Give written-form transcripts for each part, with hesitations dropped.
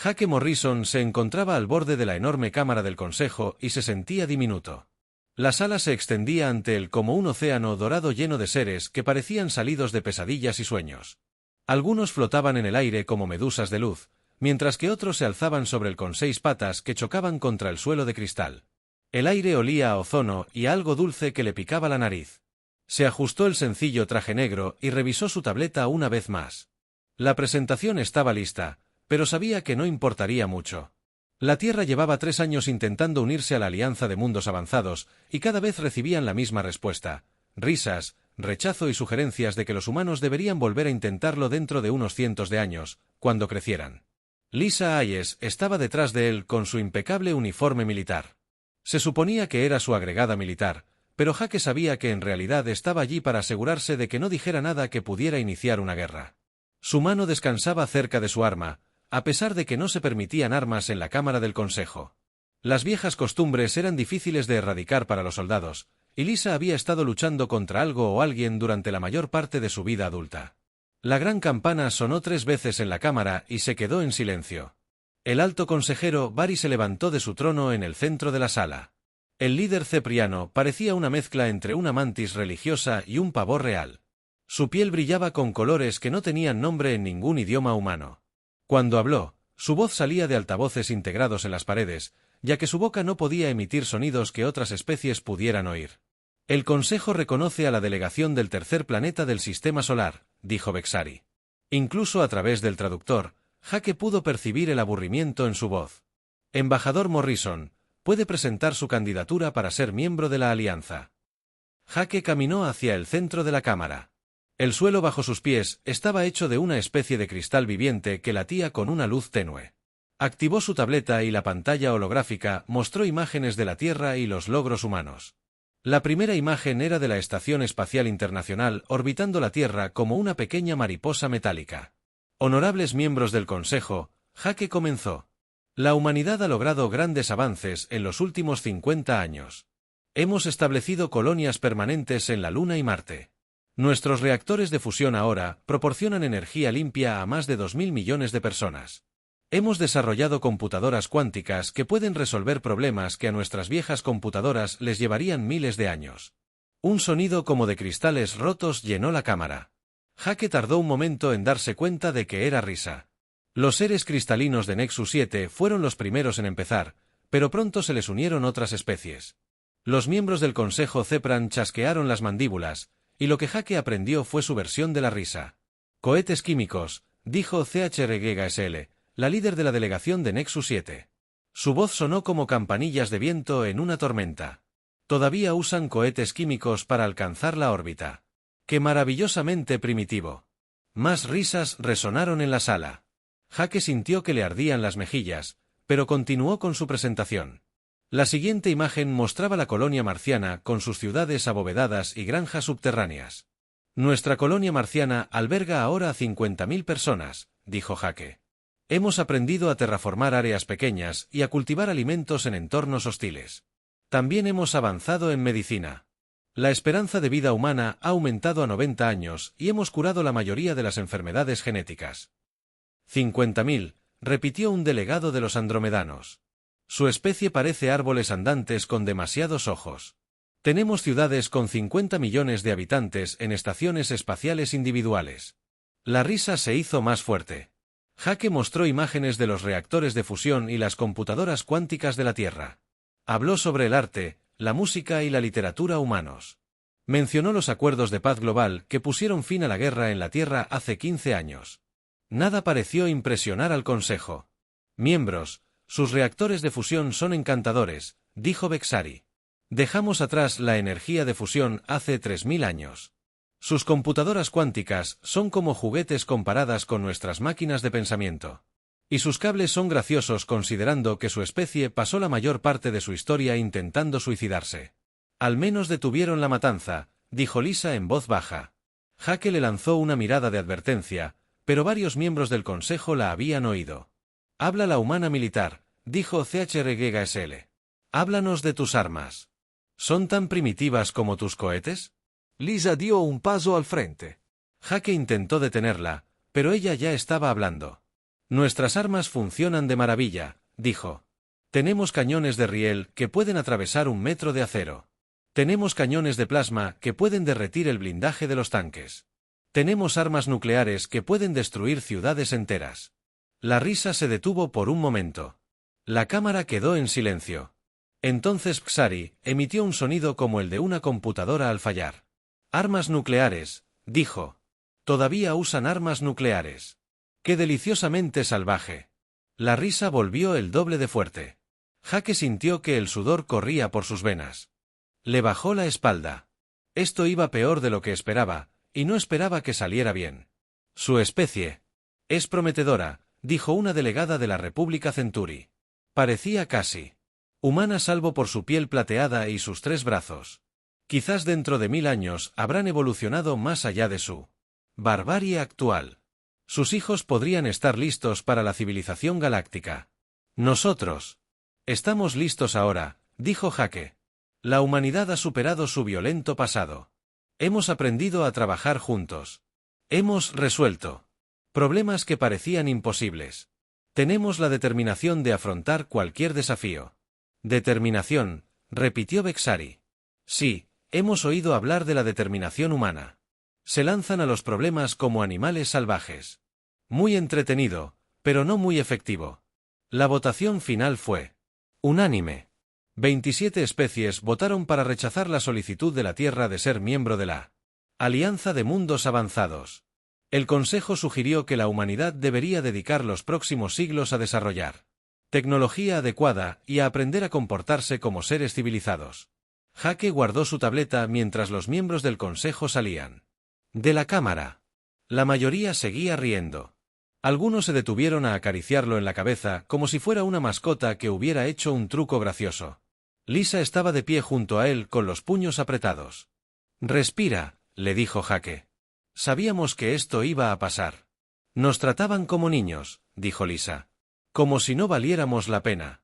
Jake Morrison se encontraba al borde de la enorme cámara del consejo y se sentía diminuto. La sala se extendía ante él como un océano dorado lleno de seres que parecían salidos de pesadillas y sueños. Algunos flotaban en el aire como medusas de luz, mientras que otros se alzaban sobre él con 6 patas que chocaban contra el suelo de cristal. El aire olía a ozono y a algo dulce que le picaba la nariz. Se ajustó el sencillo traje negro y revisó su tableta una vez más. La presentación estaba lista, pero sabía que no importaría mucho. La Tierra llevaba 3 años intentando unirse a la Alianza de Mundos Avanzados, y cada vez recibían la misma respuesta: risas, rechazo y sugerencias de que los humanos deberían volver a intentarlo dentro de unos cientos de años, cuando crecieran. Lisa Hayes estaba detrás de él con su impecable uniforme militar. Se suponía que era su agregada militar, pero Jake sabía que en realidad estaba allí para asegurarse de que no dijera nada que pudiera iniciar una guerra. Su mano descansaba cerca de su arma, a pesar de que no se permitían armas en la Cámara del Consejo. Las viejas costumbres eran difíciles de erradicar para los soldados, y Lisa había estado luchando contra algo o alguien durante la mayor parte de su vida adulta. La gran campana sonó 3 veces en la cámara y se quedó en silencio. El alto consejero Barry se levantó de su trono en el centro de la sala. El líder cepriano parecía una mezcla entre una mantis religiosa y un pavor real. Su piel brillaba con colores que no tenían nombre en ningún idioma humano. Cuando habló, su voz salía de altavoces integrados en las paredes, ya que su boca no podía emitir sonidos que otras especies pudieran oír. El Consejo reconoce a la delegación del tercer planeta del Sistema Solar, dijo Bexari. Incluso a través del traductor, Jake pudo percibir el aburrimiento en su voz. Embajador Morrison, puede presentar su candidatura para ser miembro de la Alianza. Jake caminó hacia el centro de la cámara. El suelo bajo sus pies estaba hecho de una especie de cristal viviente que latía con una luz tenue. Activó su tableta y la pantalla holográfica mostró imágenes de la Tierra y los logros humanos. La primera imagen era de la Estación Espacial Internacional orbitando la Tierra como una pequeña mariposa metálica. Honorables miembros del Consejo, Jake comenzó. La humanidad ha logrado grandes avances en los últimos 50 años. Hemos establecido colonias permanentes en la Luna y Marte. Nuestros reactores de fusión ahora proporcionan energía limpia a más de 2.000 millones de personas. Hemos desarrollado computadoras cuánticas que pueden resolver problemas que a nuestras viejas computadoras les llevarían miles de años. Un sonido como de cristales rotos llenó la cámara. Jake tardó un momento en darse cuenta de que era risa. Los seres cristalinos de Nexus 7 fueron los primeros en empezar, pero pronto se les unieron otras especies. Los miembros del Consejo Cepran chasquearon las mandíbulas, y lo que Jake aprendió fue su versión de la risa. Cohetes químicos, dijo CHRGSL, la líder de la delegación de Nexus 7. Su voz sonó como campanillas de viento en una tormenta. Todavía usan cohetes químicos para alcanzar la órbita. ¡Qué maravillosamente primitivo! Más risas resonaron en la sala. Jake sintió que le ardían las mejillas, pero continuó con su presentación. La siguiente imagen mostraba la colonia marciana con sus ciudades abovedadas y granjas subterráneas. Nuestra colonia marciana alberga ahora a 50.000 personas, dijo Jake. Hemos aprendido a terraformar áreas pequeñas y a cultivar alimentos en entornos hostiles. También hemos avanzado en medicina. La esperanza de vida humana ha aumentado a 90 años y hemos curado la mayoría de las enfermedades genéticas. 50.000, repitió un delegado de los andromedanos. Su especie parece árboles andantes con demasiados ojos. Tenemos ciudades con 50 millones de habitantes en estaciones espaciales individuales. La risa se hizo más fuerte. Jake mostró imágenes de los reactores de fusión y las computadoras cuánticas de la Tierra. Habló sobre el arte, la música y la literatura humanos. Mencionó los acuerdos de paz global que pusieron fin a la guerra en la Tierra hace 15 años. Nada pareció impresionar al Consejo. Miembros, sus reactores de fusión son encantadores, dijo Bexari. Dejamos atrás la energía de fusión hace 3.000 años. Sus computadoras cuánticas son como juguetes comparadas con nuestras máquinas de pensamiento. Y sus cables son graciosos considerando que su especie pasó la mayor parte de su historia intentando suicidarse. Al menos detuvieron la matanza, dijo Lisa en voz baja. Jake le lanzó una mirada de advertencia, pero varios miembros del Consejo la habían oído. Habla la humana militar, dijo CHRGSL. Háblanos de tus armas. ¿Son tan primitivas como tus cohetes? Lisa dio un paso al frente. Jake intentó detenerla, pero ella ya estaba hablando. Nuestras armas funcionan de maravilla, dijo. Tenemos cañones de riel que pueden atravesar 1 metro de acero. Tenemos cañones de plasma que pueden derretir el blindaje de los tanques. Tenemos armas nucleares que pueden destruir ciudades enteras. La risa se detuvo por un momento. La cámara quedó en silencio. Entonces Psari emitió un sonido como el de una computadora al fallar. Armas nucleares, dijo. Todavía usan armas nucleares. ¡Qué deliciosamente salvaje! La risa volvió el doble de fuerte. Jake sintió que el sudor corría por sus venas. Le bajó la espalda. Esto iba peor de lo que esperaba, y no esperaba que saliera bien. Su especie es prometedora, dijo una delegada de la República Centuri. Parecía casi humana salvo por su piel plateada y sus 3 brazos. Quizás dentro de 1000 años habrán evolucionado más allá de su barbarie actual. Sus hijos podrían estar listos para la civilización galáctica. Nosotros estamos listos ahora, dijo Jake. La humanidad ha superado su violento pasado. Hemos aprendido a trabajar juntos. Hemos resuelto problemas que parecían imposibles. Tenemos la determinación de afrontar cualquier desafío. Determinación, repitió Bexari. Sí, hemos oído hablar de la determinación humana. Se lanzan a los problemas como animales salvajes. Muy entretenido, pero no muy efectivo. La votación final fue unánime. 27 especies votaron para rechazar la solicitud de la Tierra de ser miembro de la Alianza de Mundos Avanzados. El Consejo sugirió que la humanidad debería dedicar los próximos siglos a desarrollar tecnología adecuada y a aprender a comportarse como seres civilizados. Jake guardó su tableta mientras los miembros del Consejo salían de la cámara. La mayoría seguía riendo. Algunos se detuvieron a acariciarlo en la cabeza como si fuera una mascota que hubiera hecho un truco gracioso. Lisa estaba de pie junto a él con los puños apretados. Respira, le dijo Jake. Sabíamos que esto iba a pasar. Nos trataban como niños, dijo Lisa. Como si no valiéramos la pena.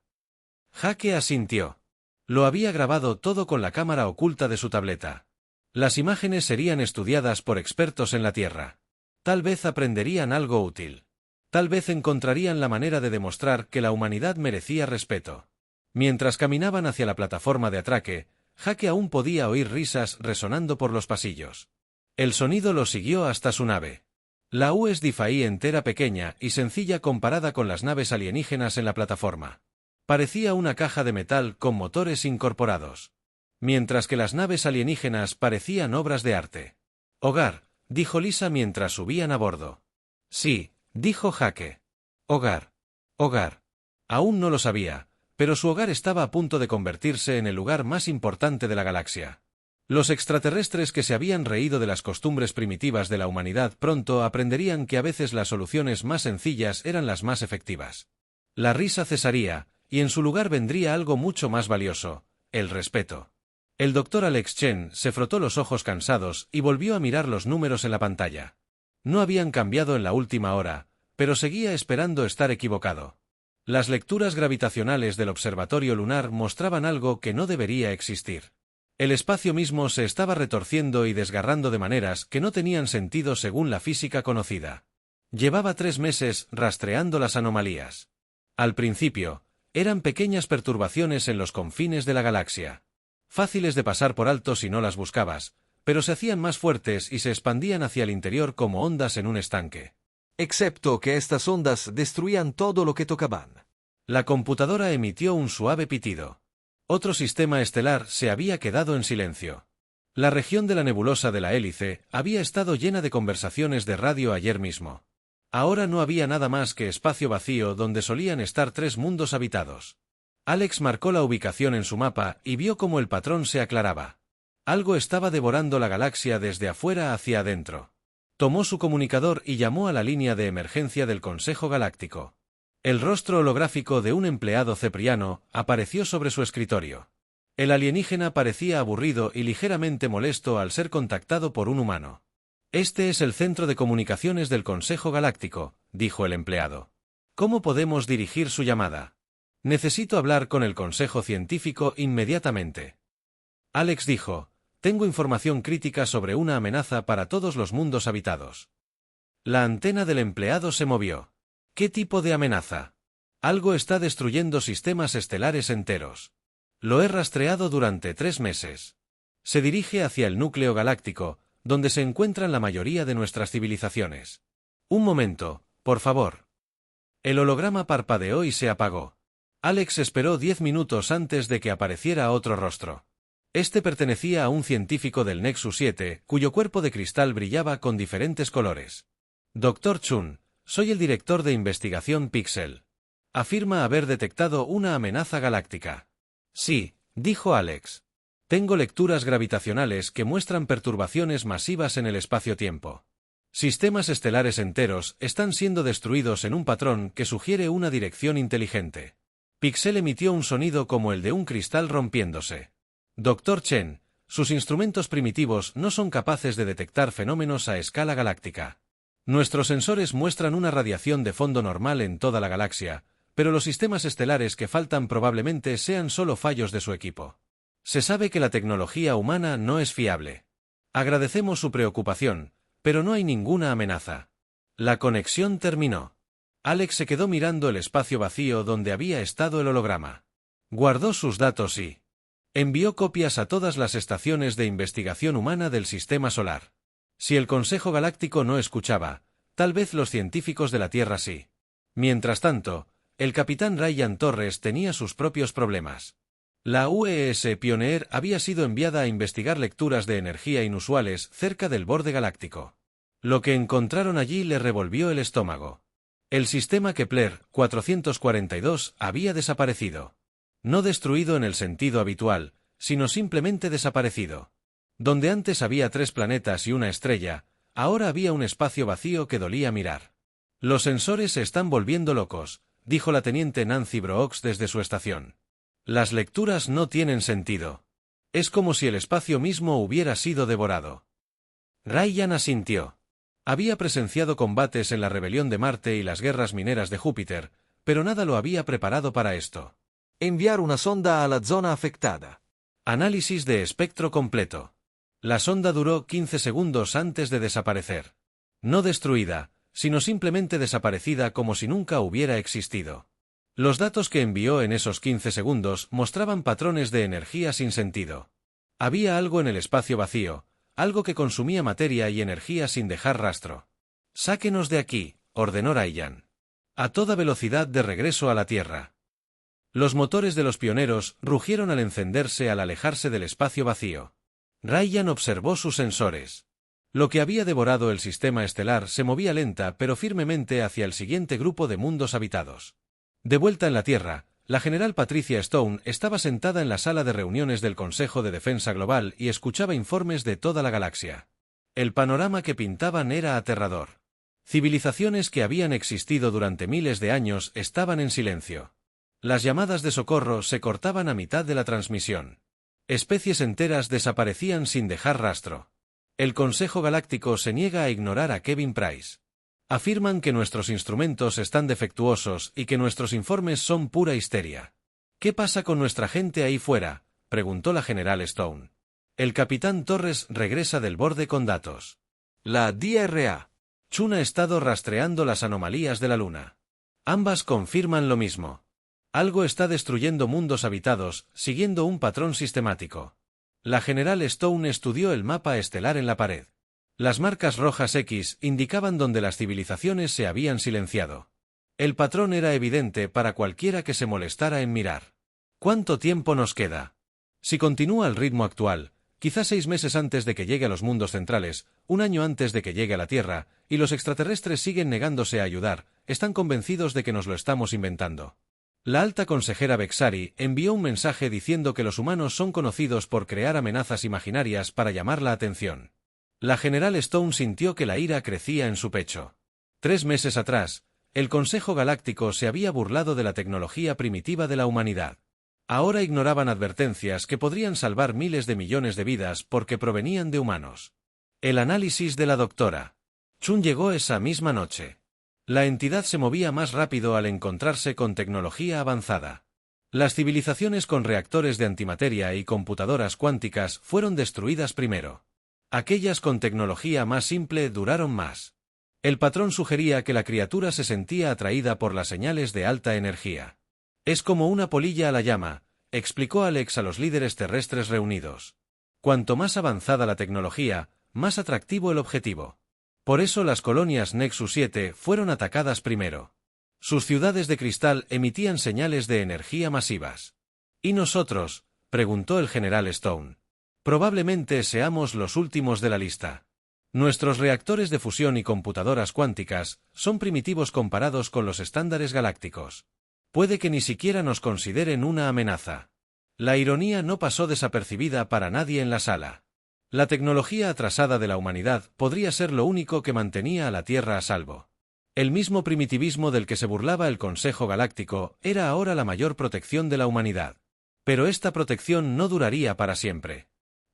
Jake asintió. Lo había grabado todo con la cámara oculta de su tableta. Las imágenes serían estudiadas por expertos en la Tierra. Tal vez aprenderían algo útil. Tal vez encontrarían la manera de demostrar que la humanidad merecía respeto. Mientras caminaban hacia la plataforma de atraque, Jake aún podía oír risas resonando por los pasillos. El sonido lo siguió hasta su nave. La USDFI era pequeña y sencilla comparada con las naves alienígenas en la plataforma. Parecía una caja de metal con motores incorporados. Mientras que las naves alienígenas parecían obras de arte. Hogar, dijo Lisa mientras subían a bordo. Sí, dijo Jake. Hogar. Hogar. Aún no lo sabía, pero su hogar estaba a punto de convertirse en el lugar más importante de la galaxia. Los extraterrestres que se habían reído de las costumbres primitivas de la humanidad pronto aprenderían que a veces las soluciones más sencillas eran las más efectivas. La risa cesaría, y en su lugar vendría algo mucho más valioso, el respeto. El Dr. Alex Chen se frotó los ojos cansados y volvió a mirar los números en la pantalla. No habían cambiado en la última hora, pero seguía esperando estar equivocado. Las lecturas gravitacionales del observatorio lunar mostraban algo que no debería existir. El espacio mismo se estaba retorciendo y desgarrando de maneras que no tenían sentido según la física conocida. Llevaba 3 meses rastreando las anomalías. Al principio, eran pequeñas perturbaciones en los confines de la galaxia. Fáciles de pasar por alto si no las buscabas, pero se hacían más fuertes y se expandían hacia el interior como ondas en un estanque. Excepto que estas ondas destruían todo lo que tocaban. La computadora emitió un suave pitido. Otro sistema estelar se había quedado en silencio. La región de la nebulosa de la hélice había estado llena de conversaciones de radio ayer mismo. Ahora no había nada más que espacio vacío donde solían estar 3 mundos habitados. Alex marcó la ubicación en su mapa y vio cómo el patrón se aclaraba. Algo estaba devorando la galaxia desde afuera hacia adentro. Tomó su comunicador y llamó a la línea de emergencia del Consejo Galáctico. El rostro holográfico de un empleado cepriano apareció sobre su escritorio. El alienígena parecía aburrido y ligeramente molesto al ser contactado por un humano. Este es el centro de comunicaciones del Consejo Galáctico, dijo el empleado. ¿Cómo podemos dirigir su llamada? Necesito hablar con el Consejo Científico inmediatamente. Alex dijo, tengo información crítica sobre una amenaza para todos los mundos habitados. La antena del empleado se movió. ¿Qué tipo de amenaza? Algo está destruyendo sistemas estelares enteros. Lo he rastreado durante 3 meses. Se dirige hacia el núcleo galáctico, donde se encuentran la mayoría de nuestras civilizaciones. Un momento, por favor. El holograma parpadeó y se apagó. Alex esperó 10 minutos antes de que apareciera otro rostro. Este pertenecía a un científico del Nexus 7, cuyo cuerpo de cristal brillaba con diferentes colores. Dr. Chun, soy el director de investigación Pixel. Afirma haber detectado una amenaza galáctica. Sí, dijo Alex. Tengo lecturas gravitacionales que muestran perturbaciones masivas en el espacio-tiempo. Sistemas estelares enteros están siendo destruidos en un patrón que sugiere una dirección inteligente. Pixel emitió un sonido como el de un cristal rompiéndose. Dr. Chen, sus instrumentos primitivos no son capaces de detectar fenómenos a escala galáctica. Nuestros sensores muestran una radiación de fondo normal en toda la galaxia, pero los sistemas estelares que faltan probablemente sean solo fallos de su equipo. Se sabe que la tecnología humana no es fiable. Agradecemos su preocupación, pero no hay ninguna amenaza. La conexión terminó. Alex se quedó mirando el espacio vacío donde había estado el holograma. Guardó sus datos y envió copias a todas las estaciones de investigación humana del sistema solar. Si el Consejo Galáctico no escuchaba, tal vez los científicos de la Tierra sí. Mientras tanto, el capitán Ryan Torres tenía sus propios problemas. La UES Pioneer había sido enviada a investigar lecturas de energía inusuales cerca del borde galáctico. Lo que encontraron allí le revolvió el estómago. El sistema Kepler 442 había desaparecido. No destruido en el sentido habitual, sino simplemente desaparecido. Donde antes había 3 planetas y una estrella, ahora había un espacio vacío que dolía mirar. Los sensores se están volviendo locos, dijo la teniente Nancy Brooks desde su estación. Las lecturas no tienen sentido. Es como si el espacio mismo hubiera sido devorado. Ryan asintió. Había presenciado combates en la rebelión de Marte y las guerras mineras de Júpiter, pero nada lo había preparado para esto. Enviar una sonda a la zona afectada. Análisis de espectro completo. La sonda duró 15 segundos antes de desaparecer. No destruida, sino simplemente desaparecida como si nunca hubiera existido. Los datos que envió en esos 15 segundos mostraban patrones de energía sin sentido. Había algo en el espacio vacío, algo que consumía materia y energía sin dejar rastro. «Sáquenos de aquí», ordenó Ryan. A toda velocidad de regreso a la Tierra. Los motores de los pioneros rugieron al encenderse al alejarse del espacio vacío. Ryan observó sus sensores. Lo que había devorado el sistema estelar se movía lenta pero firmemente hacia el siguiente grupo de mundos habitados. De vuelta en la Tierra, la general Patricia Stone estaba sentada en la sala de reuniones del Consejo de Defensa Global y escuchaba informes de toda la galaxia. El panorama que pintaban era aterrador. Civilizaciones que habían existido durante miles de años estaban en silencio. Las llamadas de socorro se cortaban a mitad de la transmisión. Especies enteras desaparecían sin dejar rastro. El Consejo Galáctico se niega a ignorar a Kevin Price. Afirman que nuestros instrumentos están defectuosos y que nuestros informes son pura histeria. ¿Qué pasa con nuestra gente ahí fuera?, preguntó la general Stone. El capitán Torres regresa del borde con datos. La DRA. Chun ha estado rastreando las anomalías de la Luna. Ambas confirman lo mismo. Algo está destruyendo mundos habitados, siguiendo un patrón sistemático. La general Stone estudió el mapa estelar en la pared. Las marcas rojas X indicaban dónde las civilizaciones se habían silenciado. El patrón era evidente para cualquiera que se molestara en mirar. ¿Cuánto tiempo nos queda? Si continúa al ritmo actual, quizás 6 meses antes de que llegue a los mundos centrales, 1 año antes de que llegue a la Tierra, y los extraterrestres siguen negándose a ayudar, están convencidos de que nos lo estamos inventando. La alta consejera Bexari envió un mensaje diciendo que los humanos son conocidos por crear amenazas imaginarias para llamar la atención. La general Stone sintió que la ira crecía en su pecho. 3 meses atrás, el Consejo Galáctico se había burlado de la tecnología primitiva de la humanidad. Ahora ignoraban advertencias que podrían salvar miles de millones de vidas porque provenían de humanos. El análisis de la doctora Chun llegó esa misma noche. La entidad se movía más rápido al encontrarse con tecnología avanzada. Las civilizaciones con reactores de antimateria y computadoras cuánticas fueron destruidas primero. Aquellas con tecnología más simple duraron más. El patrón sugería que la criatura se sentía atraída por las señales de alta energía. Es como una polilla a la llama, explicó Alex a los líderes terrestres reunidos. Cuanto más avanzada la tecnología, más atractivo el objetivo. Por eso las colonias Nexus 7 fueron atacadas primero. Sus ciudades de cristal emitían señales de energía masivas. ¿Y nosotros?, preguntó el general Stone. Probablemente seamos los últimos de la lista. Nuestros reactores de fusión y computadoras cuánticas son primitivos comparados con los estándares galácticos. Puede que ni siquiera nos consideren una amenaza. La ironía no pasó desapercibida para nadie en la sala. La tecnología atrasada de la humanidad podría ser lo único que mantenía a la Tierra a salvo. El mismo primitivismo del que se burlaba el Consejo Galáctico era ahora la mayor protección de la humanidad. Pero esta protección no duraría para siempre.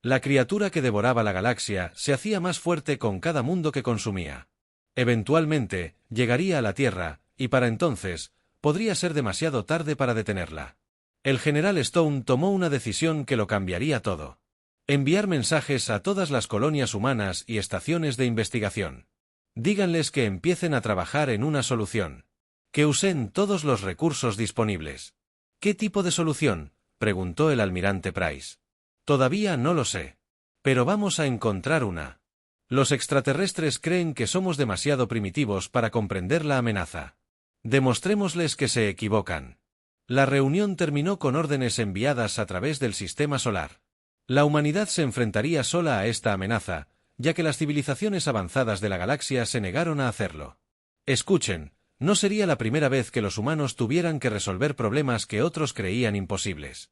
La criatura que devoraba la galaxia se hacía más fuerte con cada mundo que consumía. Eventualmente, llegaría a la Tierra, y para entonces, podría ser demasiado tarde para detenerla. El general Stone tomó una decisión que lo cambiaría todo. Enviar mensajes a todas las colonias humanas y estaciones de investigación. Díganles que empiecen a trabajar en una solución. Que usen todos los recursos disponibles. ¿Qué tipo de solución?, preguntó el almirante Price. Todavía no lo sé. Pero vamos a encontrar una. Los extraterrestres creen que somos demasiado primitivos para comprender la amenaza. Demostrémosles que se equivocan. La reunión terminó con órdenes enviadas a través del sistema solar. La humanidad se enfrentaría sola a esta amenaza, ya que las civilizaciones avanzadas de la galaxia se negaron a hacerlo. Escuchen, no sería la primera vez que los humanos tuvieran que resolver problemas que otros creían imposibles.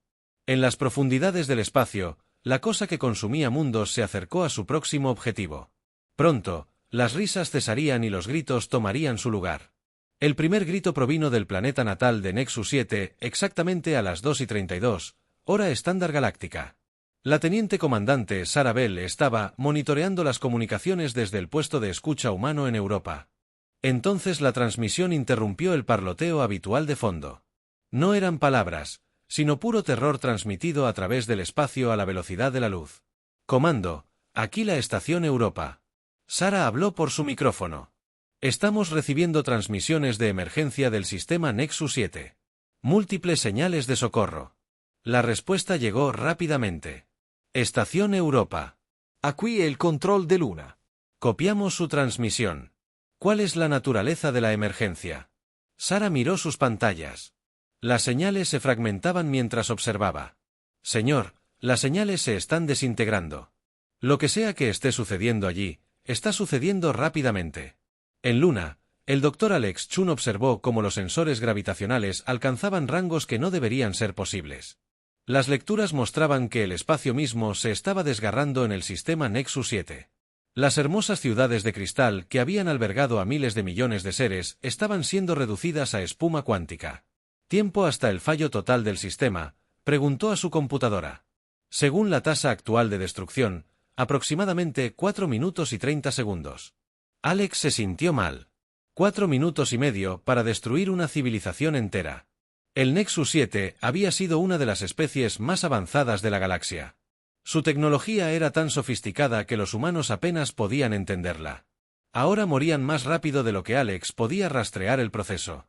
En las profundidades del espacio, la cosa que consumía mundos se acercó a su próximo objetivo. Pronto, las risas cesarían y los gritos tomarían su lugar. El primer grito provino del planeta natal de Nexus 7, exactamente a las 2:32, hora estándar galáctica. La teniente comandante Sarah Bell estaba monitoreando las comunicaciones desde el puesto de escucha humano en Europa. Entonces la transmisión interrumpió el parloteo habitual de fondo. No eran palabras, sino puro terror transmitido a través del espacio a la velocidad de la luz. Comando, aquí la estación Europa. Sarah habló por su micrófono. Estamos recibiendo transmisiones de emergencia del sistema Nexus 7. Múltiples señales de socorro. La respuesta llegó rápidamente. Estación Europa. Aquí el control de Luna. Copiamos su transmisión. ¿Cuál es la naturaleza de la emergencia? Sarah miró sus pantallas. Las señales se fragmentaban mientras observaba. Señor, las señales se están desintegrando. Lo que sea que esté sucediendo allí, está sucediendo rápidamente. En Luna, el Dr. Alex Chun observó cómo los sensores gravitacionales alcanzaban rangos que no deberían ser posibles. Las lecturas mostraban que el espacio mismo se estaba desgarrando en el sistema Nexus 7. Las hermosas ciudades de cristal que habían albergado a miles de millones de seres estaban siendo reducidas a espuma cuántica. ¿Tiempo hasta el fallo total del sistema?, preguntó a su computadora. Según la tasa actual de destrucción, aproximadamente 4 minutos y 30 segundos. Alex se sintió mal. 4 minutos y medio para destruir una civilización entera. El Nexus 7 había sido una de las especies más avanzadas de la galaxia. Su tecnología era tan sofisticada que los humanos apenas podían entenderla. Ahora morían más rápido de lo que Alex podía rastrear el proceso.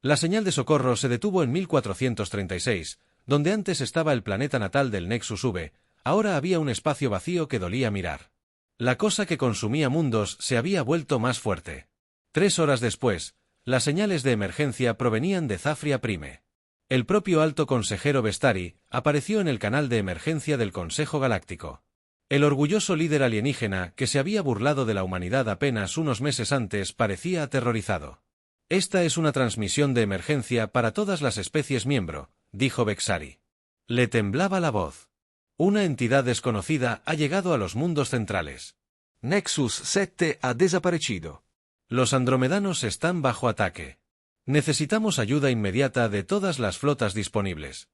La señal de socorro se detuvo en 1436, donde antes estaba el planeta natal del Nexus V, ahora había un espacio vacío que dolía mirar. La cosa que consumía mundos se había vuelto más fuerte. 3 horas después, las señales de emergencia provenían de Zafria Prime. El propio alto consejero Vestari apareció en el canal de emergencia del Consejo Galáctico. El orgulloso líder alienígena que se había burlado de la humanidad apenas unos meses antes parecía aterrorizado. Esta es una transmisión de emergencia para todas las especies miembro, dijo Vexari. Le temblaba la voz. Una entidad desconocida ha llegado a los mundos centrales. Nexus 7 ha desaparecido. Los andromedanos están bajo ataque. Necesitamos ayuda inmediata de todas las flotas disponibles.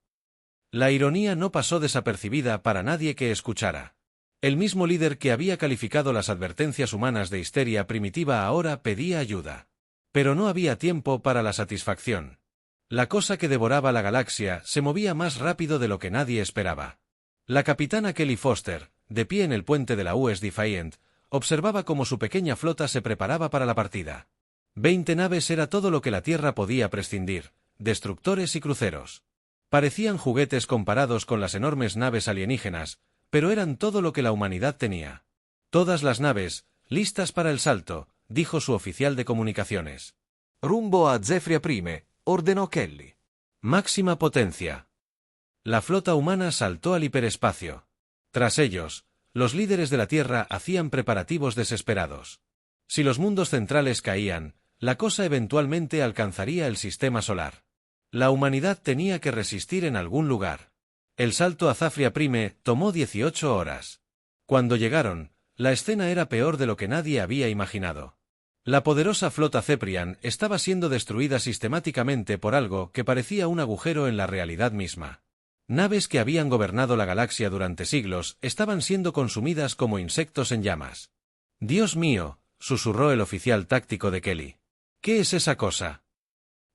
La ironía no pasó desapercibida para nadie que escuchara. El mismo líder que había calificado las advertencias humanas de histeria primitiva ahora pedía ayuda. Pero no había tiempo para la satisfacción. La cosa que devoraba la galaxia se movía más rápido de lo que nadie esperaba. La capitana Kelly Foster, de pie en el puente de la US Defiant, Observaba cómo su pequeña flota se preparaba para la partida. 20 naves era todo lo que la Tierra podía prescindir, destructores y cruceros. Parecían juguetes comparados con las enormes naves alienígenas, pero eran todo lo que la humanidad tenía. Todas las naves, listas para el salto, dijo su oficial de comunicaciones. Rumbo a Zefria Prime, ordenó Kelly. Máxima potencia. La flota humana saltó al hiperespacio. Tras ellos, los líderes de la Tierra hacían preparativos desesperados. Si los mundos centrales caían, la cosa eventualmente alcanzaría el sistema solar. La humanidad tenía que resistir en algún lugar. El salto a Zefria Prime tomó 18 horas. Cuando llegaron, la escena era peor de lo que nadie había imaginado. La poderosa flota Zeprian estaba siendo destruida sistemáticamente por algo que parecía un agujero en la realidad misma. Naves que habían gobernado la galaxia durante siglos estaban siendo consumidas como insectos en llamas. «Dios mío», susurró el oficial táctico de Kelly. «¿Qué es esa cosa?»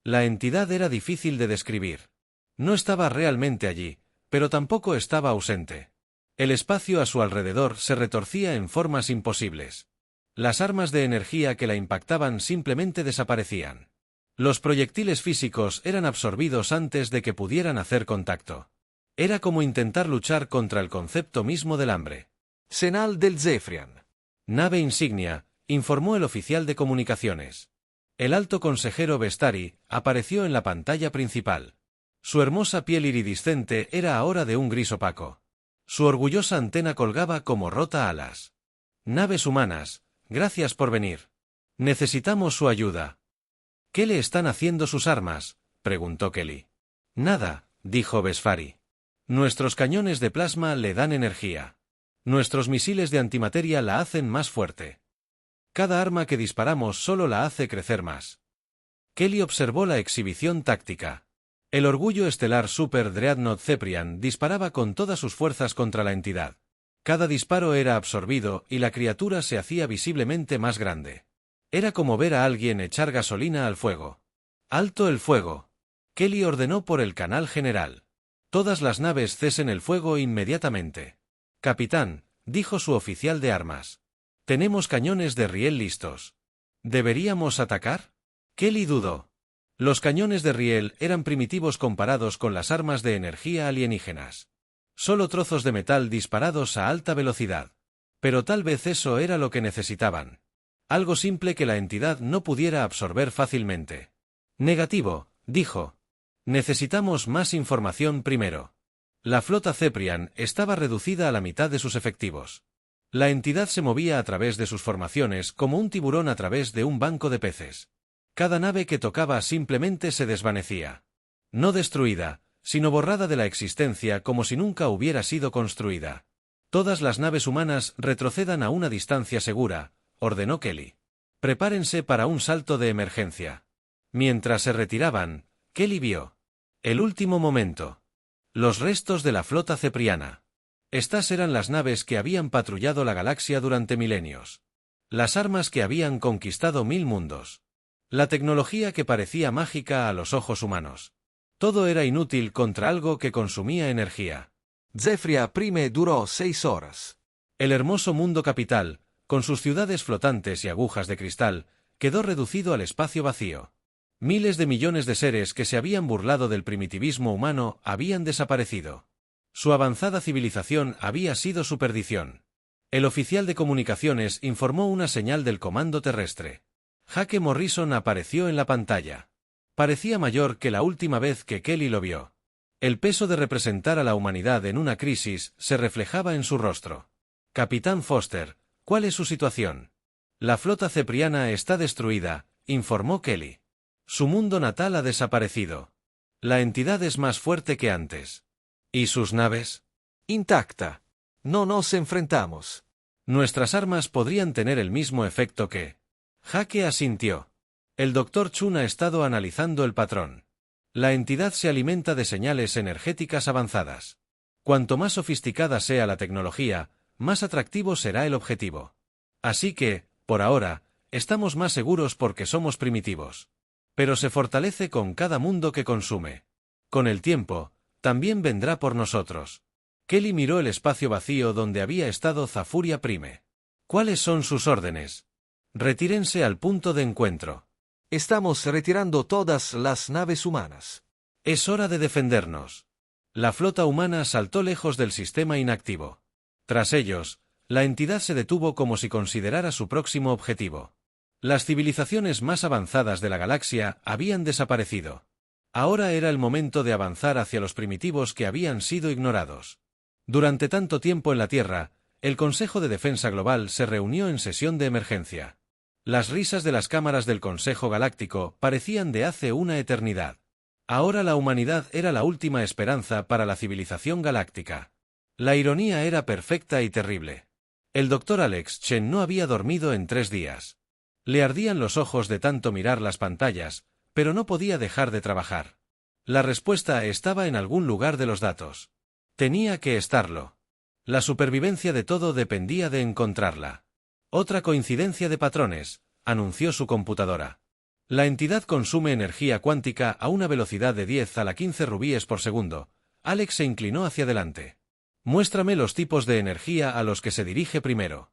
La entidad era difícil de describir. No estaba realmente allí, pero tampoco estaba ausente. El espacio a su alrededor se retorcía en formas imposibles. Las armas de energía que la impactaban simplemente desaparecían. Los proyectiles físicos eran absorbidos antes de que pudieran hacer contacto. Era como intentar luchar contra el concepto mismo del hambre. Senal del Zefrian. Nave insignia, informó el oficial de comunicaciones. El alto consejero Vestari apareció en la pantalla principal. Su hermosa piel iridiscente era ahora de un gris opaco. Su orgullosa antena colgaba como rota alas. Naves humanas, gracias por venir. Necesitamos su ayuda. ¿Qué le están haciendo sus armas?, preguntó Kelly. Nada, dijo Vestari. Nuestros cañones de plasma le dan energía. Nuestros misiles de antimateria la hacen más fuerte. Cada arma que disparamos solo la hace crecer más. Kelly observó la exhibición táctica. El orgullo estelar Super Dreadnought Zeprian disparaba con todas sus fuerzas contra la entidad. Cada disparo era absorbido y la criatura se hacía visiblemente más grande. Era como ver a alguien echar gasolina al fuego. ¡Alto el fuego! Kelly ordenó por el canal general. Todas las naves cesen el fuego inmediatamente. Capitán, dijo su oficial de armas. Tenemos cañones de riel listos. ¿Deberíamos atacar? Kelly dudó. Los cañones de riel eran primitivos comparados con las armas de energía alienígenas. Solo trozos de metal disparados a alta velocidad. Pero tal vez eso era lo que necesitaban. Algo simple que la entidad no pudiera absorber fácilmente. Negativo, dijo. Necesitamos más información primero. La flota Zeprian estaba reducida a la mitad de sus efectivos. La entidad se movía a través de sus formaciones como un tiburón a través de un banco de peces. Cada nave que tocaba simplemente se desvanecía. No destruida, sino borrada de la existencia como si nunca hubiera sido construida. Todas las naves humanas retrocedan a una distancia segura, ordenó Kelly. Prepárense para un salto de emergencia. Mientras se retiraban, Kelly vio el último momento. Los restos de la flota zepriana. Estas eran las naves que habían patrullado la galaxia durante milenios. Las armas que habían conquistado 1000 mundos. La tecnología que parecía mágica a los ojos humanos. Todo era inútil contra algo que consumía energía. Zefria Prime duró 6 horas. El hermoso mundo capital, con sus ciudades flotantes y agujas de cristal, quedó reducido al espacio vacío. Miles de millones de seres que se habían burlado del primitivismo humano habían desaparecido. Su avanzada civilización había sido su perdición. El oficial de comunicaciones informó una señal del comando terrestre. Jake Morrison apareció en la pantalla. Parecía mayor que la última vez que Kelly lo vio. El peso de representar a la humanidad en una crisis se reflejaba en su rostro. Capitán Foster, ¿cuál es su situación? La flota zepriana está destruida, informó Kelly. Su mundo natal ha desaparecido. La entidad es más fuerte que antes. ¿Y sus naves? Intacta. No nos enfrentamos. Nuestras armas podrían tener el mismo efecto que... Jake asintió. El Dr. Chun ha estado analizando el patrón. La entidad se alimenta de señales energéticas avanzadas. Cuanto más sofisticada sea la tecnología, más atractivo será el objetivo. Así que, por ahora, estamos más seguros porque somos primitivos. Pero se fortalece con cada mundo que consume. Con el tiempo, también vendrá por nosotros. Kelly miró el espacio vacío donde había estado Zefria Prime. ¿Cuáles son sus órdenes? Retírense al punto de encuentro. Estamos retirando todas las naves humanas. Es hora de defendernos. La flota humana saltó lejos del sistema inactivo. Tras ellos, la entidad se detuvo como si considerara su próximo objetivo. Las civilizaciones más avanzadas de la galaxia habían desaparecido. Ahora era el momento de avanzar hacia los primitivos que habían sido ignorados. Durante tanto tiempo en la Tierra, el Consejo de Defensa Global se reunió en sesión de emergencia. Las risas de las cámaras del Consejo Galáctico parecían de hace una eternidad. Ahora la humanidad era la última esperanza para la civilización galáctica. La ironía era perfecta y terrible. El Dr. Alex Chen no había dormido en 3 días. Le ardían los ojos de tanto mirar las pantallas, pero no podía dejar de trabajar. La respuesta estaba en algún lugar de los datos. Tenía que estarlo. La supervivencia de todo dependía de encontrarla. Otra coincidencia de patrones, anunció su computadora. La entidad consume energía cuántica a una velocidad de 10 a la 15 rubíes por segundo. Alex se inclinó hacia adelante. Muéstrame los tipos de energía a los que se dirige primero.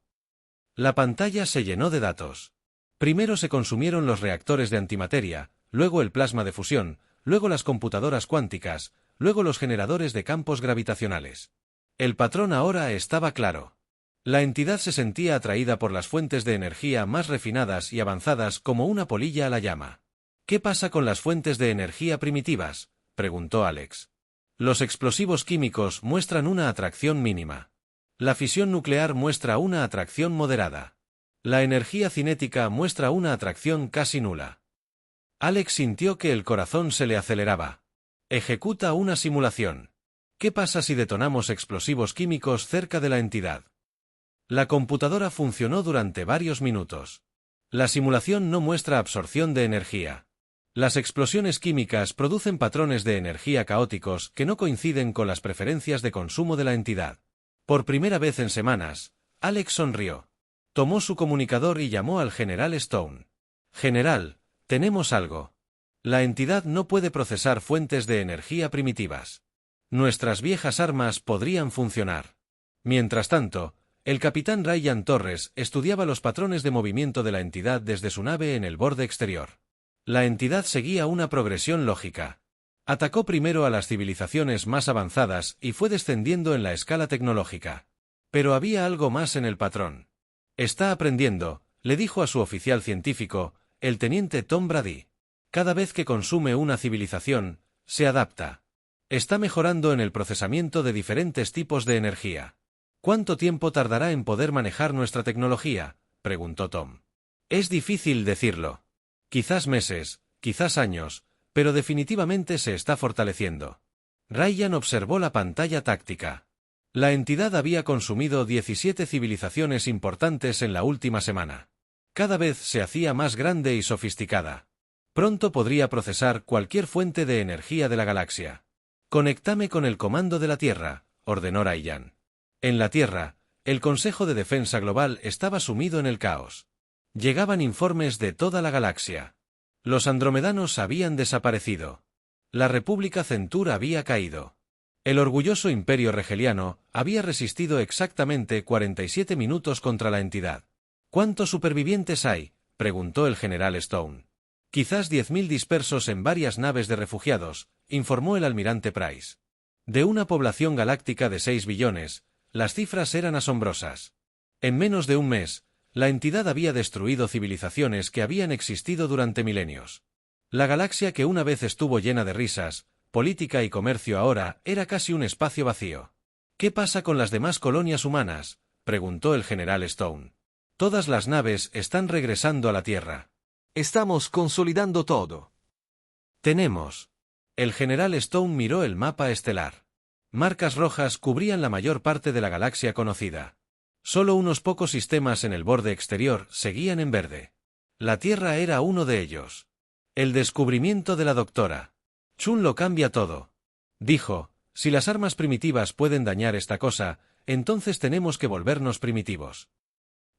La pantalla se llenó de datos. Primero se consumieron los reactores de antimateria, luego el plasma de fusión, luego las computadoras cuánticas, luego los generadores de campos gravitacionales. El patrón ahora estaba claro. La entidad se sentía atraída por las fuentes de energía más refinadas y avanzadas como una polilla a la llama. ¿Qué pasa con las fuentes de energía primitivas?, preguntó Alex. Los explosivos químicos muestran una atracción mínima. La fisión nuclear muestra una atracción moderada. La energía cinética muestra una atracción casi nula. Alex sintió que el corazón se le aceleraba. Ejecuta una simulación. ¿Qué pasa si detonamos explosivos químicos cerca de la entidad? La computadora funcionó durante varios minutos. La simulación no muestra absorción de energía. Las explosiones químicas producen patrones de energía caóticos que no coinciden con las preferencias de consumo de la entidad. Por primera vez en semanas, Alex sonrió. Tomó su comunicador y llamó al general Stone. «General, tenemos algo. La entidad no puede procesar fuentes de energía primitivas. Nuestras viejas armas podrían funcionar». Mientras tanto, el capitán Ryan Torres estudiaba los patrones de movimiento de la entidad desde su nave en el borde exterior. La entidad seguía una progresión lógica. Atacó primero a las civilizaciones más avanzadas y fue descendiendo en la escala tecnológica. Pero había algo más en el patrón. «Está aprendiendo», le dijo a su oficial científico, el teniente Tom Brady. «Cada vez que consume una civilización, se adapta. Está mejorando en el procesamiento de diferentes tipos de energía». «¿Cuánto tiempo tardará en poder manejar nuestra tecnología?», preguntó Tom. «Es difícil decirlo. Quizás meses, quizás años, pero definitivamente se está fortaleciendo». Ryan observó la pantalla táctica. La entidad había consumido 17 civilizaciones importantes en la última semana. Cada vez se hacía más grande y sofisticada. Pronto podría procesar cualquier fuente de energía de la galaxia. «Conéctame con el comando de la Tierra», ordenó Ryan. En la Tierra, el Consejo de Defensa Global estaba sumido en el caos. Llegaban informes de toda la galaxia. Los andromedanos habían desaparecido. La República Centur había caído. El orgulloso Imperio Regeliano había resistido exactamente 47 minutos contra la entidad. «¿Cuántos supervivientes hay?», preguntó el general Stone. «Quizás 10.000 dispersos en varias naves de refugiados», informó el almirante Price. De una población galáctica de 6 billones, las cifras eran asombrosas. En menos de un mes, la entidad había destruido civilizaciones que habían existido durante milenios. La galaxia que una vez estuvo llena de risas, política y comercio ahora era casi un espacio vacío. «¿Qué pasa con las demás colonias humanas?», preguntó el general Stone. «Todas las naves están regresando a la Tierra». Estamos consolidando todo. «Tenemos». El general Stone miró el mapa estelar. Marcas rojas cubrían la mayor parte de la galaxia conocida. Solo unos pocos sistemas en el borde exterior seguían en verde. La Tierra era uno de ellos. El descubrimiento de la doctora Chun lo cambia todo. Dijo: «Si las armas primitivas pueden dañar esta cosa, entonces tenemos que volvernos primitivos».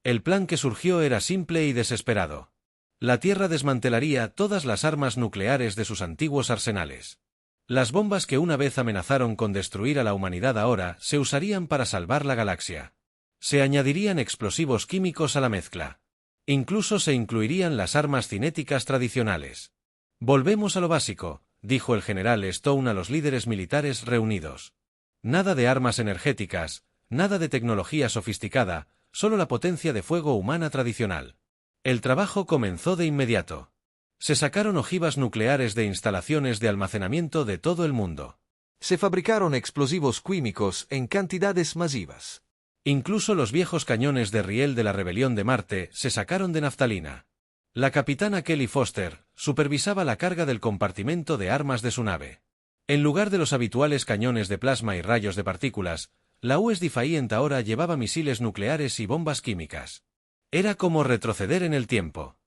El plan que surgió era simple y desesperado. La Tierra desmantelaría todas las armas nucleares de sus antiguos arsenales. Las bombas que una vez amenazaron con destruir a la humanidad ahora se usarían para salvar la galaxia. Se añadirían explosivos químicos a la mezcla. Incluso se incluirían las armas cinéticas tradicionales. Volvemos a lo básico, dijo el general Stone a los líderes militares reunidos. Nada de armas energéticas, nada de tecnología sofisticada, solo la potencia de fuego humana tradicional. El trabajo comenzó de inmediato. Se sacaron ojivas nucleares de instalaciones de almacenamiento de todo el mundo. Se fabricaron explosivos químicos en cantidades masivas. Incluso los viejos cañones de riel de la rebelión de Marte se sacaron de naftalina. La capitana Kelly Foster supervisaba la carga del compartimento de armas de su nave. En lugar de los habituales cañones de plasma y rayos de partículas, la US Defiant ahora llevaba misiles nucleares y bombas químicas. Era como retroceder en el tiempo.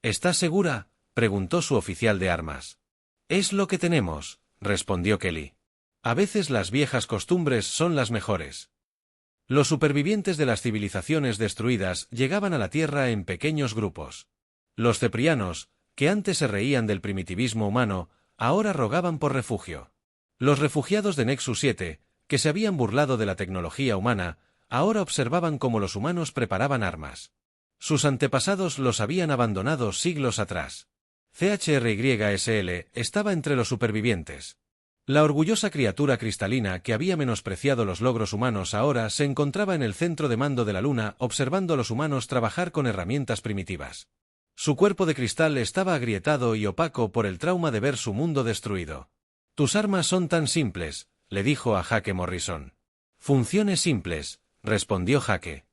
¿Estás segura?, preguntó su oficial de armas. Es lo que tenemos, respondió Kelly. A veces las viejas costumbres son las mejores. Los supervivientes de las civilizaciones destruidas llegaban a la Tierra en pequeños grupos. Los ceprianos, que antes se reían del primitivismo humano, ahora rogaban por refugio. Los refugiados de Nexus 7, que se habían burlado de la tecnología humana, ahora observaban cómo los humanos preparaban armas. Sus antepasados los habían abandonado siglos atrás. CHRYSL estaba entre los supervivientes. La orgullosa criatura cristalina que había menospreciado los logros humanos ahora se encontraba en el centro de mando de la Luna observando a los humanos trabajar con herramientas primitivas. Su cuerpo de cristal estaba agrietado y opaco por el trauma de ver su mundo destruido. «Tus armas son tan simples», le dijo a Jake Morrison. «Funciones simples», respondió Jake.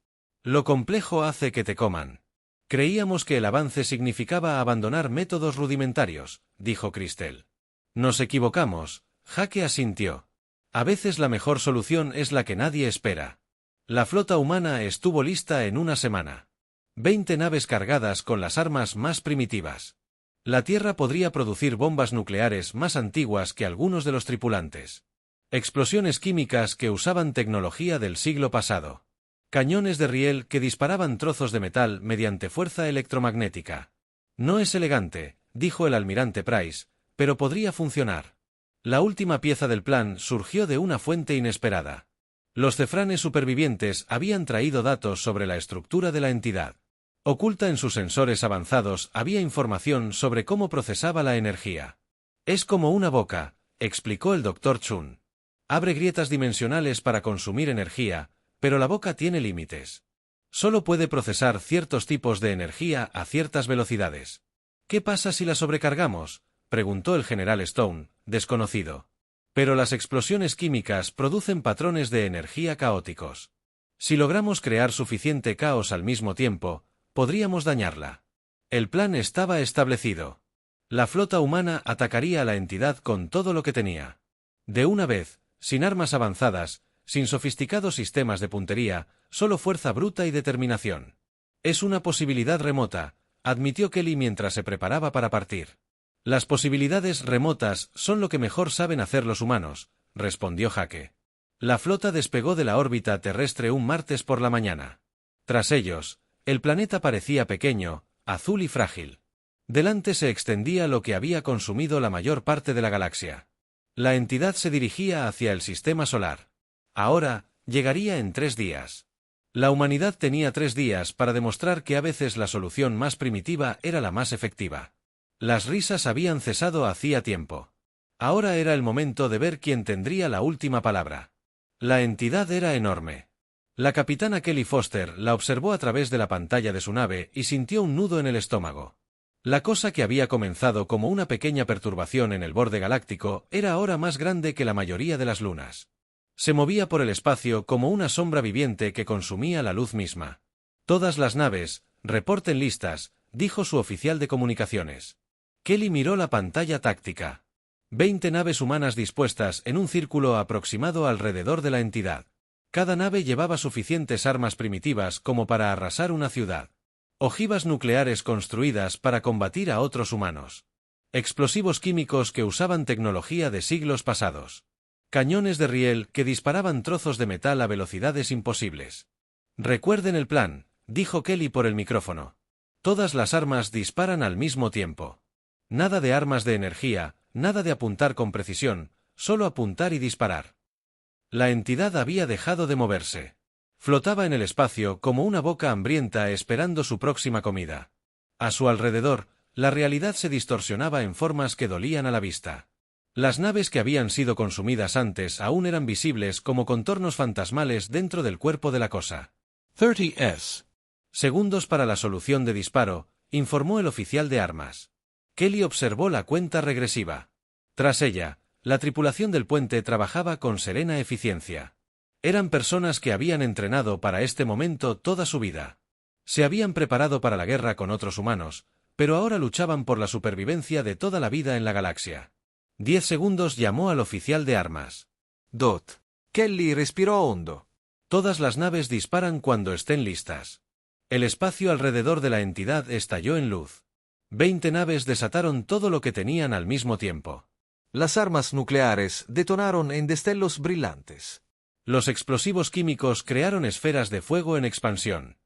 «Lo complejo hace que te coman». «Creíamos que el avance significaba abandonar métodos rudimentarios», dijo Cristel. «Nos equivocamos», Jake asintió. «A veces la mejor solución es la que nadie espera». La flota humana estuvo lista en una semana. 20 naves cargadas con las armas más primitivas. La Tierra podría producir bombas nucleares más antiguas que algunos de los tripulantes. Explosiones químicas que usaban tecnología del siglo pasado. Cañones de riel que disparaban trozos de metal mediante fuerza electromagnética. «No es elegante», dijo el almirante Price, «pero podría funcionar». La última pieza del plan surgió de una fuente inesperada. Los cefranes supervivientes habían traído datos sobre la estructura de la entidad. Oculta en sus sensores avanzados había información sobre cómo procesaba la energía. «Es como una boca», explicó el Dr. Chun. «Abre grietas dimensionales para consumir energía, pero la boca tiene límites. Solo puede procesar ciertos tipos de energía a ciertas velocidades». «¿Qué pasa si la sobrecargamos?», preguntó el general Stone, desconocido. «Pero las explosiones químicas producen patrones de energía caóticos. Si logramos crear suficiente caos al mismo tiempo, podríamos dañarla». El plan estaba establecido. La flota humana atacaría a la entidad con todo lo que tenía. De una vez, sin armas avanzadas, sin sofisticados sistemas de puntería, solo fuerza bruta y determinación. «Es una posibilidad remota», admitió Kelly mientras se preparaba para partir. «Las posibilidades remotas son lo que mejor saben hacer los humanos», respondió Jake. La flota despegó de la órbita terrestre un martes por la mañana. Tras ellos, el planeta parecía pequeño, azul y frágil. Delante se extendía lo que había consumido la mayor parte de la galaxia. La entidad se dirigía hacia el sistema solar. Ahora, llegaría en 3 días. La humanidad tenía 3 días para demostrar que a veces la solución más primitiva era la más efectiva. Las risas habían cesado hacía tiempo. Ahora era el momento de ver quién tendría la última palabra. La entidad era enorme. La capitana Kelly Foster la observó a través de la pantalla de su nave y sintió un nudo en el estómago. La cosa que había comenzado como una pequeña perturbación en el borde galáctico era ahora más grande que la mayoría de las lunas. Se movía por el espacio como una sombra viviente que consumía la luz misma. «Todas las naves, reporten listas», dijo su oficial de comunicaciones. Kelly miró la pantalla táctica. 20 naves humanas dispuestas en un círculo aproximado alrededor de la entidad. Cada nave llevaba suficientes armas primitivas como para arrasar una ciudad. Ojivas nucleares construidas para combatir a otros humanos. Explosivos químicos que usaban tecnología de siglos pasados. Cañones de riel que disparaban trozos de metal a velocidades imposibles. «Recuerden el plan», dijo Kelly por el micrófono. «Todas las armas disparan al mismo tiempo. Nada de armas de energía, nada de apuntar con precisión, solo apuntar y disparar». La entidad había dejado de moverse. Flotaba en el espacio como una boca hambrienta esperando su próxima comida. A su alrededor, la realidad se distorsionaba en formas que dolían a la vista. Las naves que habían sido consumidas antes aún eran visibles como contornos fantasmales dentro del cuerpo de la cosa. 30s. Segundos para la solución de disparo, informó el oficial de armas. Kelly observó la cuenta regresiva. Tras ella, la tripulación del puente trabajaba con serena eficiencia. Eran personas que habían entrenado para este momento toda su vida. Se habían preparado para la guerra con otros humanos, pero ahora luchaban por la supervivencia de toda la vida en la galaxia. 10 segundos llamó al oficial de armas. Dot. Kelly respiró hondo. Todas las naves disparan cuando estén listas. El espacio alrededor de la entidad estalló en luz. 20 naves desataron todo lo que tenían al mismo tiempo. Las armas nucleares detonaron en destellos brillantes. Los explosivos químicos crearon esferas de fuego en expansión.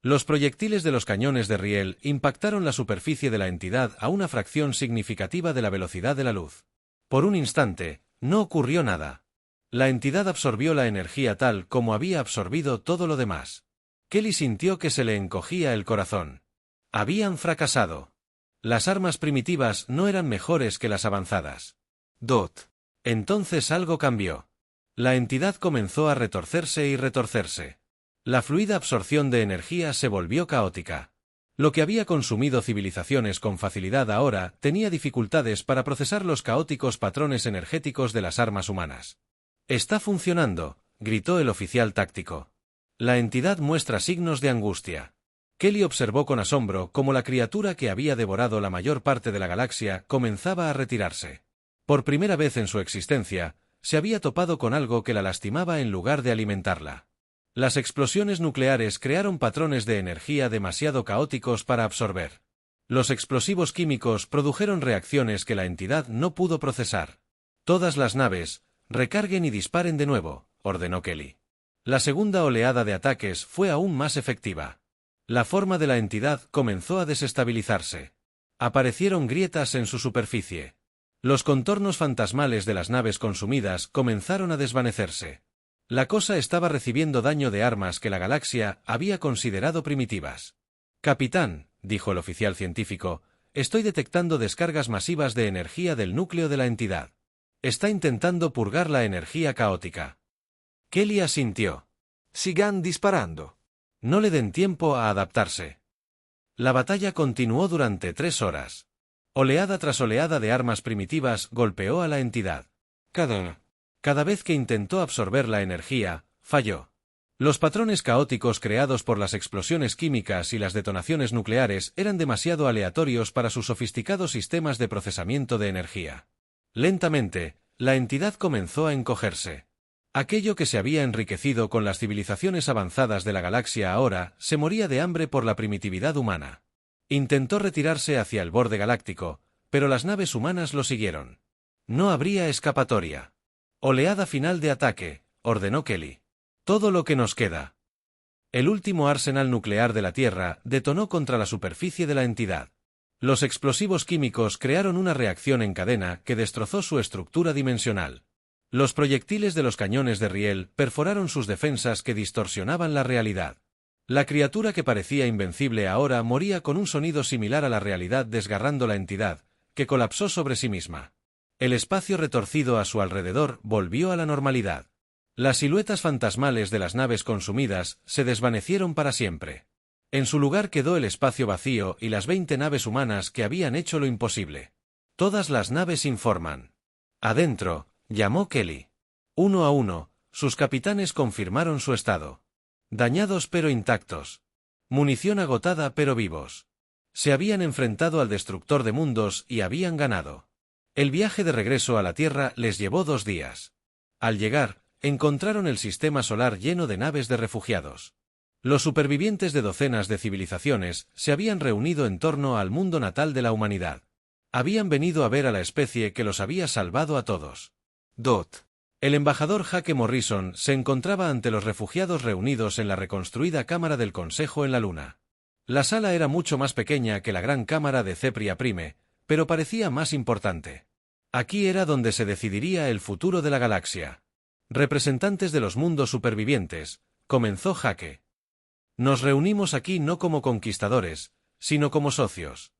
Los proyectiles de los cañones de riel impactaron la superficie de la entidad a una fracción significativa de la velocidad de la luz. Por un instante, no ocurrió nada. La entidad absorbió la energía tal como había absorbido todo lo demás. Kelly sintió que se le encogía el corazón. Habían fracasado. Las armas primitivas no eran mejores que las avanzadas. Dot. Entonces algo cambió. La entidad comenzó a retorcerse y retorcerse. La fluida absorción de energía se volvió caótica. Lo que había consumido civilizaciones con facilidad ahora tenía dificultades para procesar los caóticos patrones energéticos de las armas humanas. «Está funcionando», gritó el oficial táctico. La entidad muestra signos de angustia. Kelly observó con asombro cómo la criatura que había devorado la mayor parte de la galaxia comenzaba a retirarse. Por primera vez en su existencia, se había topado con algo que la lastimaba en lugar de alimentarla. Las explosiones nucleares crearon patrones de energía demasiado caóticos para absorber. Los explosivos químicos produjeron reacciones que la entidad no pudo procesar. «Todas las naves, recarguen y disparen de nuevo», ordenó Kelly. La segunda oleada de ataques fue aún más efectiva. La forma de la entidad comenzó a desestabilizarse. Aparecieron grietas en su superficie. Los contornos fantasmales de las naves consumidas comenzaron a desvanecerse. La cosa estaba recibiendo daño de armas que la galaxia había considerado primitivas. «Capitán», dijo el oficial científico, «estoy detectando descargas masivas de energía del núcleo de la entidad. Está intentando purgar la energía caótica». Kelly asintió. «Sigan disparando». No le den tiempo a adaptarse. La batalla continuó durante 3 horas. Oleada tras oleada de armas primitivas golpeó a la entidad. Cada vez que intentó absorber la energía, falló. Los patrones caóticos creados por las explosiones químicas y las detonaciones nucleares eran demasiado aleatorios para sus sofisticados sistemas de procesamiento de energía. Lentamente, la entidad comenzó a encogerse. Aquello que se había enriquecido con las civilizaciones avanzadas de la galaxia ahora se moría de hambre por la primitividad humana. Intentó retirarse hacia el borde galáctico, pero las naves humanas lo siguieron. No habría escapatoria. «Oleada final de ataque», ordenó Kelly. «Todo lo que nos queda». El último arsenal nuclear de la Tierra detonó contra la superficie de la entidad. Los explosivos químicos crearon una reacción en cadena que destrozó su estructura dimensional. Los proyectiles de los cañones de riel perforaron sus defensas que distorsionaban la realidad. La criatura que parecía invencible ahora moría con un sonido similar a la realidad desgarrando la entidad, que colapsó sobre sí misma. El espacio retorcido a su alrededor volvió a la normalidad. Las siluetas fantasmales de las naves consumidas se desvanecieron para siempre. En su lugar quedó el espacio vacío y las 20 naves humanas que habían hecho lo imposible. «Todas las naves informan». «Adentro», llamó Kelly. 1 a 1, sus capitanes confirmaron su estado. Dañados pero intactos. Munición agotada pero vivos. Se habían enfrentado al destructor de mundos y habían ganado. El viaje de regreso a la Tierra les llevó 2 días. Al llegar, encontraron el sistema solar lleno de naves de refugiados. Los supervivientes de docenas de civilizaciones se habían reunido en torno al mundo natal de la humanidad. Habían venido a ver a la especie que los había salvado a todos. Dot. El embajador Jake Morrison se encontraba ante los refugiados reunidos en la reconstruida Cámara del Consejo en la Luna. La sala era mucho más pequeña que la gran cámara de Cepria Prime, pero parecía más importante. Aquí era donde se decidiría el futuro de la galaxia. Representantes de los mundos supervivientes, comenzó Jake. Nos reunimos aquí no como conquistadores, sino como socios.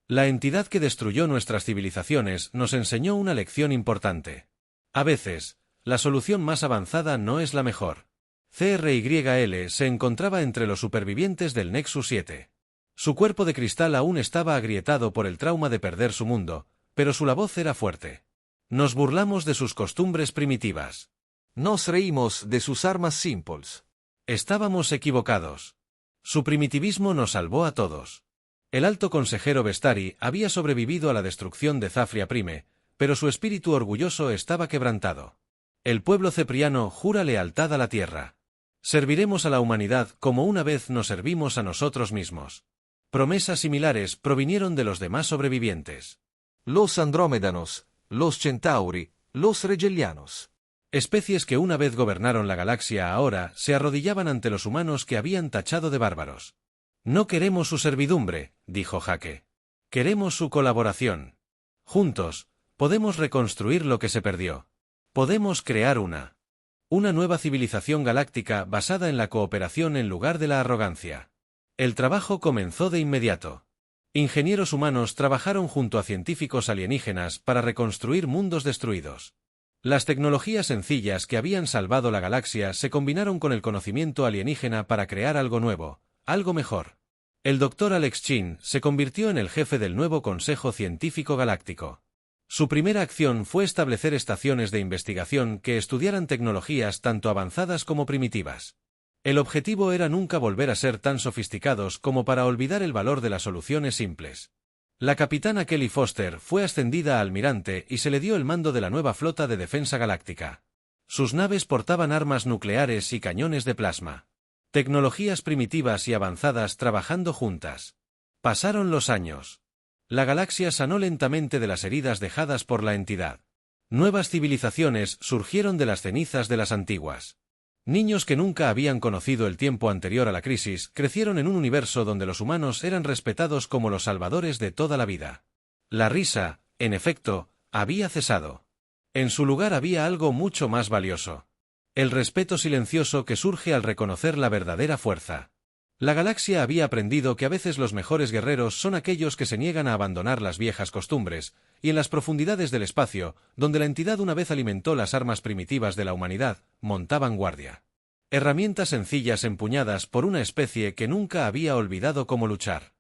La entidad que destruyó nuestras civilizaciones nos enseñó una lección importante. A veces, la solución más avanzada no es la mejor. CRYL se encontraba entre los supervivientes del Nexus 7. Su cuerpo de cristal aún estaba agrietado por el trauma de perder su mundo, pero su voz era fuerte. Nos burlamos de sus costumbres primitivas. Nos reímos de sus armas simples. Estábamos equivocados. Su primitivismo nos salvó a todos. El alto consejero Vestari había sobrevivido a la destrucción de Zafria Prime, pero su espíritu orgulloso estaba quebrantado. El pueblo cepriano jura lealtad a la tierra. Serviremos a la humanidad como una vez nos servimos a nosotros mismos. Promesas similares provinieron de los demás sobrevivientes. Los andrómedanos, los centauri, los regelianos. Especies que una vez gobernaron la galaxia ahora se arrodillaban ante los humanos que habían tachado de bárbaros. No queremos su servidumbre, dijo Jake. Queremos su colaboración. Juntos, podemos reconstruir lo que se perdió. Podemos crear una nueva civilización galáctica basada en la cooperación en lugar de la arrogancia. El trabajo comenzó de inmediato. Ingenieros humanos trabajaron junto a científicos alienígenas para reconstruir mundos destruidos. Las tecnologías sencillas que habían salvado la galaxia se combinaron con el conocimiento alienígena para crear algo nuevo, algo mejor. El Dr. Alex Chin se convirtió en el jefe del nuevo Consejo Científico Galáctico. Su primera acción fue establecer estaciones de investigación que estudiaran tecnologías tanto avanzadas como primitivas. El objetivo era nunca volver a ser tan sofisticados como para olvidar el valor de las soluciones simples. La capitana Kelly Foster fue ascendida a almirante y se le dio el mando de la nueva flota de defensa galáctica. Sus naves portaban armas nucleares y cañones de plasma. Tecnologías primitivas y avanzadas trabajando juntas. Pasaron los años. La galaxia sanó lentamente de las heridas dejadas por la entidad. Nuevas civilizaciones surgieron de las cenizas de las antiguas. Niños que nunca habían conocido el tiempo anterior a la crisis crecieron en un universo donde los humanos eran respetados como los salvadores de toda la vida. La risa, en efecto, había cesado. En su lugar había algo mucho más valioso. El respeto silencioso que surge al reconocer la verdadera fuerza. La galaxia había aprendido que a veces los mejores guerreros son aquellos que se niegan a abandonar las viejas costumbres, y en las profundidades del espacio, donde la entidad una vez alimentó las armas primitivas de la humanidad, montaban guardia. Herramientas sencillas empuñadas por una especie que nunca había olvidado cómo luchar.